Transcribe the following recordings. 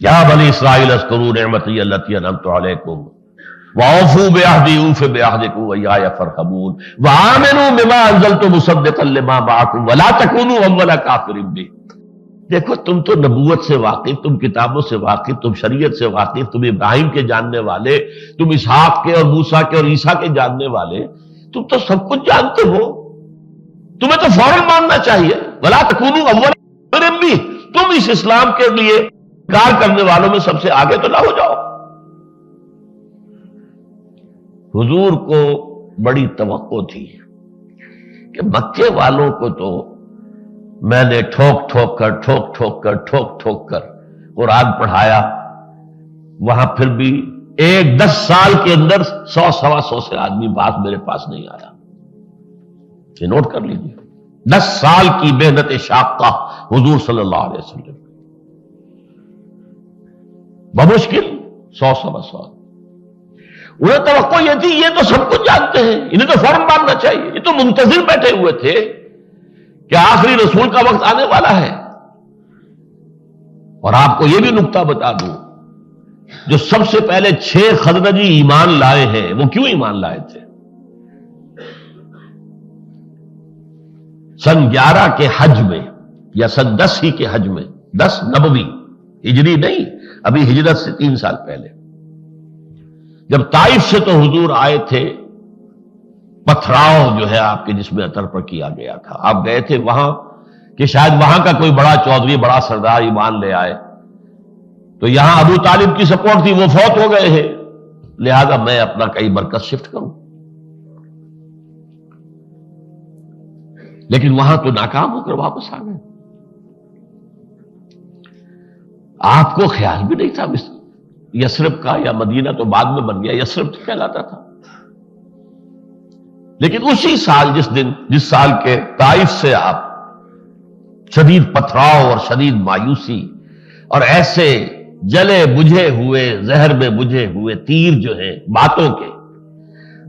یا بنی اسرائیل اذکروا نعمتی التی انعمت علیکم وَأَوْفُوا بِعَهْدِي أُوفِ بِعَهْدِكُمْ وَإِيَّايَ فَارْهَبُونِ وَآمِنُوا بِمَا أَنزَلْتُ مُصَدِّقًا لِمَا مَعَكُمْ وَلَا تَكُونُوا أَوَّلَ كَافِرٍ بِهِ۔ دیکھو تم تو نبوت سے واقف، تم کتابوں سے واقف، تم شریعت سے واقف، تم ابراہیم کے جاننے والے، تم اسحاق کے اور موسیٰ کے اور عیسیٰ کے جاننے والے، تم تو سب کچھ جانتے ہو، تمہیں تو فوراً ماننا چاہیے۔ وَلَا تَكُونُوا أَوَّلَ كَافِرٍ بِهِ، تم اس اسلام کے لیے انکار کرنے والوں میں سب سے آگے تو نہ ہو جاؤ۔ حضور کو بڑی توقع تھی کہ مکے والوں کو تو میں نے ٹھوک ٹھوک کر قرآن پڑھایا، وہاں پھر بھی 10 سال کے اندر 100 سوا 100 سے آدمی بات میرے پاس نہیں آیا۔ یہ نوٹ کر لیجیے، 10 سال کی محنت شاقہ حضور صلی اللہ علیہ وسلم، بمشکل 100 سوا 100۔ انہیں توقع یہ تھی یہ تو سب کچھ جانتے ہیں، انہیں تو فوراً ماننا چاہیے، یہ تو منتظر بیٹھے ہوئے تھے کہ آخری رسول کا وقت آنے والا ہے۔ اور آپ کو یہ بھی نکتہ بتا دوں، جو سب سے پہلے 6 خزرجی ایمان لائے ہیں وہ کیوں ایمان لائے تھے؟ سن 11 کے حج میں یا سن 10 ہی کے حج میں، 10 نبوی، ہجری نہیں، ابھی ہجرت سے 3 سال پہلے، جب طائف سے تو حضور آئے تھے، پتھراؤ جو ہے آپ کے جسم اطہر پر کیا گیا تھا، آپ گئے تھے وہاں کہ شاید وہاں کا کوئی بڑا چودھری، بڑا سردار ایمان لے آئے، تو یہاں ابو طالب کی سپورٹ تھی، وہ فوت ہو گئے ہیں، لہذا میں اپنا کئی مرکز شفٹ کروں، لیکن وہاں تو ناکام ہو کر واپس آ گئے۔ آپ کو خیال بھی نہیں تھا یثرب کا، یا مدینہ تو بعد میں بن گیا، یثرب تو کہلاتا تھا، لیکن اسی سال جس سال کے طائف سے آپ شدید پتھراؤ اور شدید مایوسی اور ایسے جلے بجھے ہوئے، زہر میں بجھے ہوئے تیر جو ہیں باتوں کے،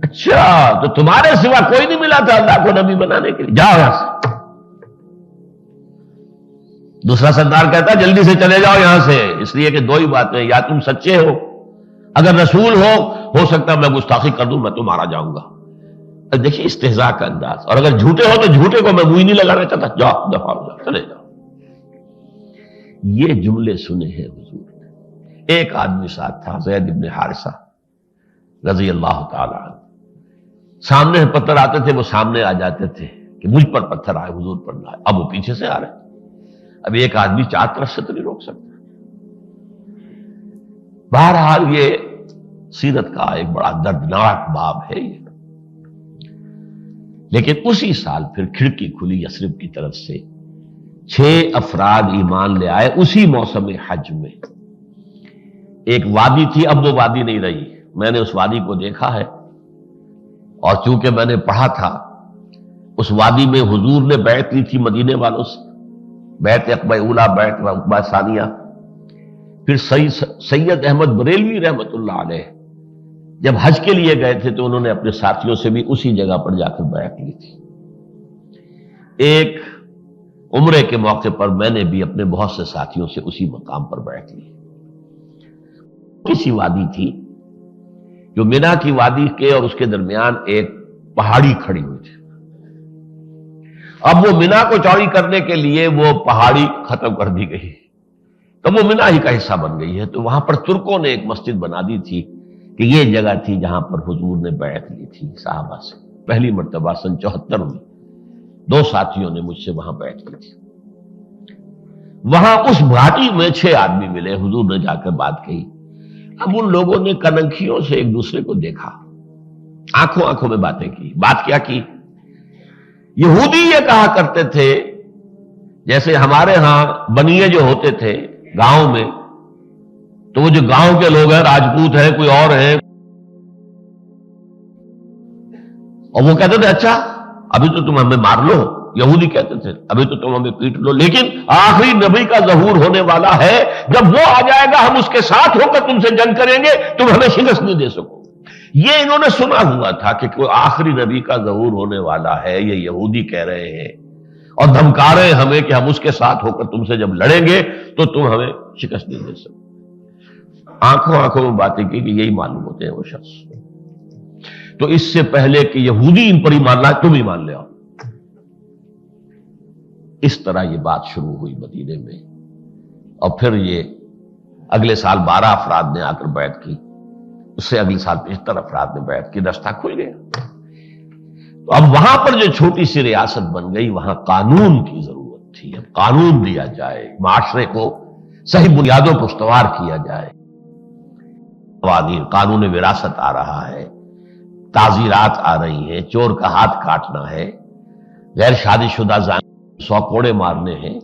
اچھا تو تمہارے سوا کوئی نہیں ملا تھا اللہ کو نبی بنانے کے لیے، جاؤ یہاں سے۔ دوسرا سردار کہتا جلدی سے چلے جاؤ یہاں سے، اس لیے کہ 2 ہی باتیں، یا تم سچے ہو، اگر رسول ہو سکتا میں گستاخی کر دوں، میں تو مارا جاؤں گا۔ دیکھیے استہزاء کا انداز، اور اگر جھوٹے ہو تو جھوٹے کو میں منہ نہیں لگانا چاہتا، جاؤ دفعہ ہو جاؤ، چلے جاؤ۔ یہ جملے سنے ہیں حضور نے۔ ایک آدمی ساتھ تھا، زید بن حارثہ رضی اللہ تعالی عنہ، سامنے پتھر آتے تھے وہ سامنے آ جاتے تھے کہ مجھ پر پتھر آئے، حضور پر نہ آئے، اب وہ پیچھے سے آ رہے۔ اب ایک آدمی 4 طرف سے تو نہیں روک سکتا۔ بہرحال یہ سیرت کا ایک بڑا دردناک باب ہے یہ، لیکن اسی سال پھر کھڑکی کھلی یثرب کی طرف سے، 6 افراد ایمان لے آئے اسی موسم حج میں۔ ایک وادی تھی، اب وہ وادی نہیں رہی، میں نے اس وادی کو دیکھا ہے، اور چونکہ میں نے پڑھا تھا اس وادی میں حضور نے بیعت لی تھی مدینے والوں سے، بیعت عقبہ اولا، بیعت عقبہ ثانیہ۔ پھر سید احمد بریلوی رحمت اللہ علیہ جب حج کے لیے گئے تھے تو انہوں نے اپنے ساتھیوں سے بھی اسی جگہ پر جا کر بیعت لی تھی۔ ایک عمرے کے موقع پر میں نے بھی اپنے بہت سے ساتھیوں سے اسی مقام پر بیعت لی۔ کسی وادی تھی جو مینا کی وادی کے اور اس کے درمیان ایک پہاڑی کھڑی ہوئی تھی، اب وہ مینا کو چوڑی کرنے کے لیے وہ پہاڑی ختم کر دی گئی، تو وہ مینا ہی کا حصہ بن گئی ہے، تو وہاں پر ترکوں نے ایک مسجد بنا دی تھی کہ یہ جگہ تھی جہاں پر حضور نے بیعت لی تھی صحابہ سے پہلی مرتبہ سن 74 میں۔ 2 ساتھیوں نے مجھ سے وہاں بیعت کی تھی۔ وہاں اس گھاٹی میں 6 آدمی ملے، حضور نے جا کر بات کہی۔ اب ان لوگوں نے کنکھیوں سے ایک دوسرے کو دیکھا، آنکھوں میں باتیں کی۔ بات کیا کی؟ یہودی یہ کہا کرتے تھے، جیسے ہمارے ہاں بنیے جو ہوتے تھے گاؤں میں، تو وہ جو گاؤں کے لوگ ہیں، راجپوت ہیں، کوئی اور ہیں، اور وہ کہتے تھے اچھا ابھی تو تم ہمیں مار لو، یہودی کہتے تھے ابھی تو تم ہمیں پیٹ لو، لیکن آخری نبی کا ظہور ہونے والا ہے، جب وہ آ جائے گا ہم اس کے ساتھ ہو کر تم سے جنگ کریں گے، تم ہمیں شکست نہیں دے سکو۔ یہ انہوں نے سنا ہوا تھا کہ کوئی آخری نبی کا ظہور ہونے والا ہے، یہ یہودی کہہ رہے ہیں اور دھمکا رہے ہیں ہمیں کہ ہم اس کے ساتھ ہو کر تم سے جب لڑیں گے تو تم ہمیں شکست نہیں دے سکو۔ آنکھوں آنکھوں میں باتیں کی کہ یہی معلوم ہوتے ہیں وہ شخص. تو اس سے پہلے کہ یہودی ان پر ایمان لائے تم ایمان لے آؤ. اس طرح یہ بات شروع ہوئی مدینے میں، اور پھر یہ اگلے سال 12 افراد نے آ کر بیعت کی، اس سے اگلے سال 75 افراد نے بیعت کی، رستہ کھل گیا. تو اب وہاں پر جو چھوٹی سی ریاست بن گئی وہاں قانون کی ضرورت تھی. اب قانون دیا جائے، معاشرے کو صحیح بنیادوں پر استوار کیا جائے. قوانین، قانون وراثت آ رہا ہے، تعزیرات آ رہی ہیں، چور کا ہاتھ کاٹنا ہے، غیر شادی شدہ 100 کوڑے مارنے ہیں،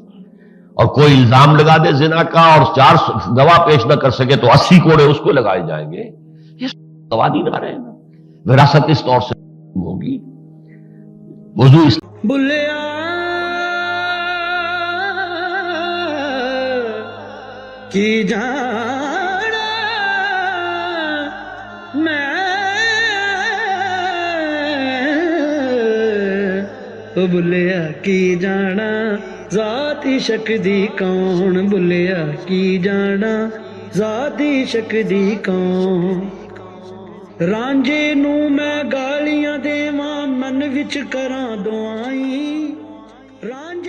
اور کوئی الزام لگا دے زنا کا اور 4 گواہ پیش نہ کر سکے تو 80 کوڑے اس کو لگائے جائیں گے. یہ قوانین آ رہے ہیں نا. وراثت اس طور سے ہوگی. وضو اس بلیا کی جانا میں بلیا کی جانا ذاتی شک دی کون بلیا کی جانا ذاتی شک دی کون رانجے نو میں گالیاں دیواں من وچ کراں دعائیں رانجے